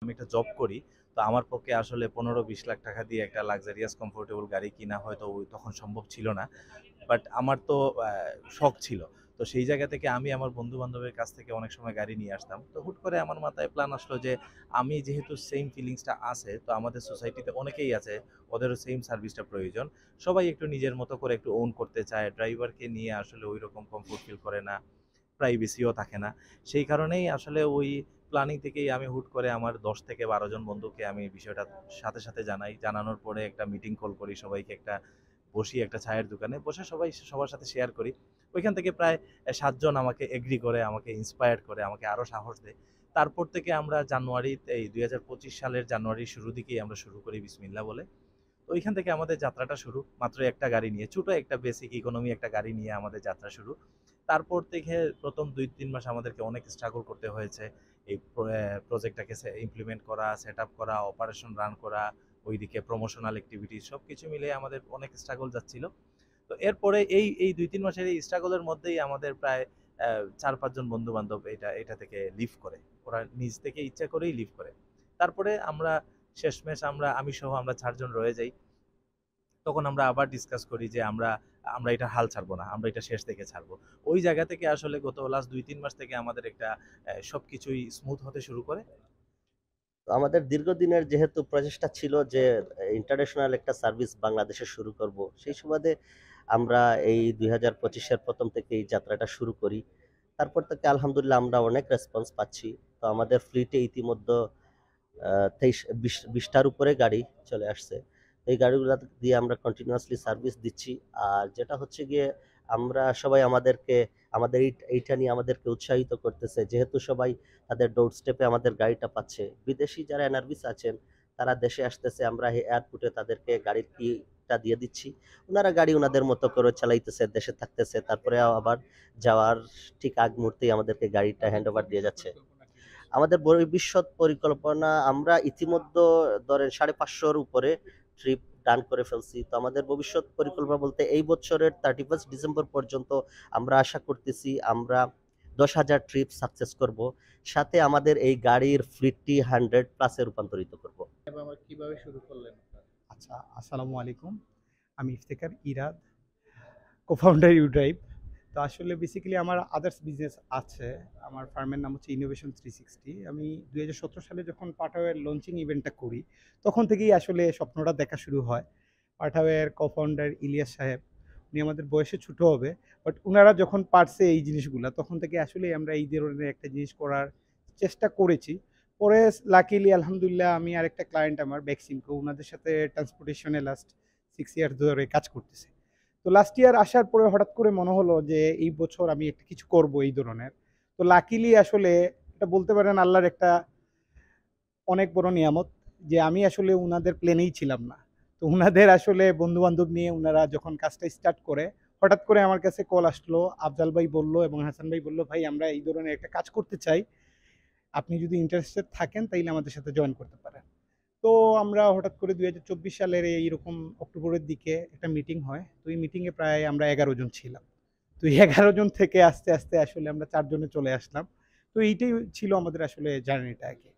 আমি একটা জব করি। তো আমার পক্ষে আসলে ১৫-২০ লাখ টাকা দিয়ে একটা লাক্সারিয়াস কমফোর্টেবল গাড়ি কিনা হয়তো তখন সম্ভব ছিল না। বাট আমার তো শখ ছিল। তো সেই জায়গা থেকে আমি আমার বন্ধু-বান্ধবের কাছ থেকে অনেক সময় গাড়ি নিয়ে আসতাম। তো হুট করে আমার মাথায় প্ল্যান আসলো যে আমি যেহেতু সেইম ফিলিংসটা আছে, তো আমাদের সোসাইটিতে অনেকেই আছে, ওদেরও সেইম সার্ভিসটা প্রয়োজন। সবাই একটু নিজের মতো করে একটু ওন করতে চায়। ড্রাইভারকে নিয়ে আসলে ঐরকম কমফোর্ট ফিল করে না। প্রাইভেসিও থাকে না। সেই কারণেই আসলে ওই প্ল্যানিং থেকেই আমি হুট করে আমার ১০ থেকে ১২ জন বন্ধুকে আমি বিষয়টা সাথে, সাথে জানাই। জানানোর পরে একটা মিটিং কল করি। সবাইকে বসি একটা চায়ের দোকানে। বসে সবার সাথে শেয়ার করি। ওইখান থেকে প্রায় ৭ জন আমাকে এগ্রি করে, আমাকে ইন্সপায়ার্ড করে, আমাকে আরো সাহস দেয়। তারপর থেকে আমরা এই ২০২৫ সালের জানুয়ারির শুরুর দিকেই আমরা শুরু করি বিসমিল্লাহ বলে। তো ওইখান থেকে আমাদের যাত্রাটা শুরু। মাত্র একটা গাড়ি নিয়ে, ছোট একটা বেসিক ইকোনমি একটা গাড়ি নিয়ে আমাদের যাত্রা শুরু। তারপর থেকে ১ম ২-৩ মাস আমাদেরকে অনেক স্ট্রাগল করতে হয়েছে। এই প্রজেক্টটাকে ইমপ্লিমেন্ট করা, সেটআপ করা, অপারেশন রান করা, ওইদিকে প্রমোশনাল এক্টিভিটিস সবকিছু মিলিয়ে আমাদের অনেক স্ট্রাগল যাচ্ছিল। তো এরপরে এই ২-৩ মাসের এই স্ট্রাগলের মধ্যেই আমাদের প্রায় ৪-৫ জন বন্ধু-বান্ধব এটা থেকে লিভ করে। ওরা নিজ থেকে ইচ্ছা করেই লিভ করে। তারপরে শেষমেশ আমি সহ আমরা ৪ জন রয়ে যাই। তখন আমরা আবার ডিসকাস করি যে আমরা আমরা এটা হাল ছাড়বো না, আমরা এটা শেষ থেকে ছাড়বো। ওই জায়গা থেকে আসলে গত লাস্ট ২-৩ মাস থেকে আমাদের একটা সবকিছুই স্মুথ হতে শুরু করে। তো আমাদের দীর্ঘদিনের যেহেতু প্রচেষ্টা ছিল যে ইন্টারন্যাশনাল একটা সার্ভিস বাংলাদেশে শুরু করব, সেই সুবাদে আমরা এই ২০২৫-এর প্রথম থেকে এই যাত্রাটা শুরু করি। তারপর থেকে আলহামদুলিল্লাহ আমরা অনেক রেসপন্স পাচ্ছি। তো আমাদের ফ্লিটে ইতিমধ্যে ২০টার উপরে গাড়ি চলে আসছে। এই গাড়িগুলো দিয়ে আমরা কন্টিনিউয়াসলি সার্ভিস দিচ্ছি। আর যেটা হচ্ছে গিয়ে আমরা সবাই আমাদের এইটা নিয়ে আমাদেরকে উৎসাহিত করতেছে। যেহেতু সবাই তাদের ডোর স্টেপে আমাদের গাড়িটা পাচ্ছে। বিদেশি যারা এনআরবিস আছেন তারা দেশে আসতেছে, আমরা এয়ারপোর্টে তাদেরকে গাড়ির কিটা দিয়ে দিচ্ছি। উনারা গাড়ি উনাদের মতো করে চালাইতেছে, দেশে থাকতেছে। তারপরে আবার যাওয়ার ঠিক আগ মুহূর্তেই আমাদেরকে গাড়িটা হ্যান্ড ওভার দিয়ে যাচ্ছে। আমাদের ভবিষ্যৎ পরিকল্পনা আমরা ইতিমধ্যে ধরেন ৫৫০-র উপরে ট্রিপ ডান করে ফেলছি। তো আমাদের ভবিষ্যৎ পরিকল্পনা বলতে এই বছরের 31 ডিসেম্বর পর্যন্ত আমরা আশা করতেছি আমরা ১০,০০০ ট্রিপ সাকসেস করব। সাথে আমাদের এই গাড়ির ফ্লিটটি 100 প্লাসে রূপান্তরিত করব। কিভাবে শুরু করলেন? আচ্ছা, আসসালামু আলাইকুম। আমি ইফতেখার ইরাদ, co-founder ইউড্রাইভ। তো আসলে বেসিক্যালি আমার আদার্স বিজনেস আছে। আমার ফার্মের নাম হচ্ছে ইনোভেশন 360। আমি ২০১৭ সালে যখন পাঠাওয়ের লঞ্চিং ইভেন্টটা করি, তখন থেকেই আসলে স্বপ্নটা দেখা শুরু হয়। পাঠাওয়ের co-founder ইলিয়াস সাহেব, উনি আমাদের বয়সে ছোট হবে। বাট উনারা যখন পারছে এই জিনিসগুলা, তখন থেকে আসলেই আমরা এই ধরনের একটা জিনিস করার চেষ্টা করেছি। পরে লাকিলি আলহামদুলিল্লাহ আমি আরেকটা ক্লায়েন্ট আমার বেক্সিমকো, উনাদের সাথে ট্রান্সপোর্টেশনে লাস্ট 6 ইয়ার্স ধরে কাজ করতেছি। তো লাস্ট ইয়ার আসার পরে হঠাৎ করে মনে হলো যে এই বছর আমি একটা কিছু করব এই ধরনের। তো লাকিলি আসলে এটা বলতে পারেন আল্লাহর একটা অনেক বড় নিয়ামত যে আমি আসলে উনাদের প্ল্যানেই ছিলাম না। তো উনাদের আসলে বন্ধু-বান্ধব নিয়ে উনারা যখন কাজটা স্টার্ট করে, হঠাৎ করে আমার কাছে কল আসলো। আফজাল ভাই বলল এবং হাসান ভাই বলল, "ভাই আমরা এই ধরনের একটা কাজ করতে চাই। আপনি যদি ইন্টারেস্টেড থাকেন তাইলে আমাদের সাথে জয়েন করতে পারেন।" তো আমরা হঠাৎ করে ২০২৪ সালের এইরকম অক্টোবরের দিকে একটা মিটিং হয়। তো এই মিটিংয়ে প্রায় আমরা ১১ জন ছিলাম। তো এই ১১ জন থেকে আস্তে, আস্তে আসলে আমরা ৪ জনে চলে আসলাম। তো এইটাই ছিল আমাদের আসলে জার্নিটা আরকি।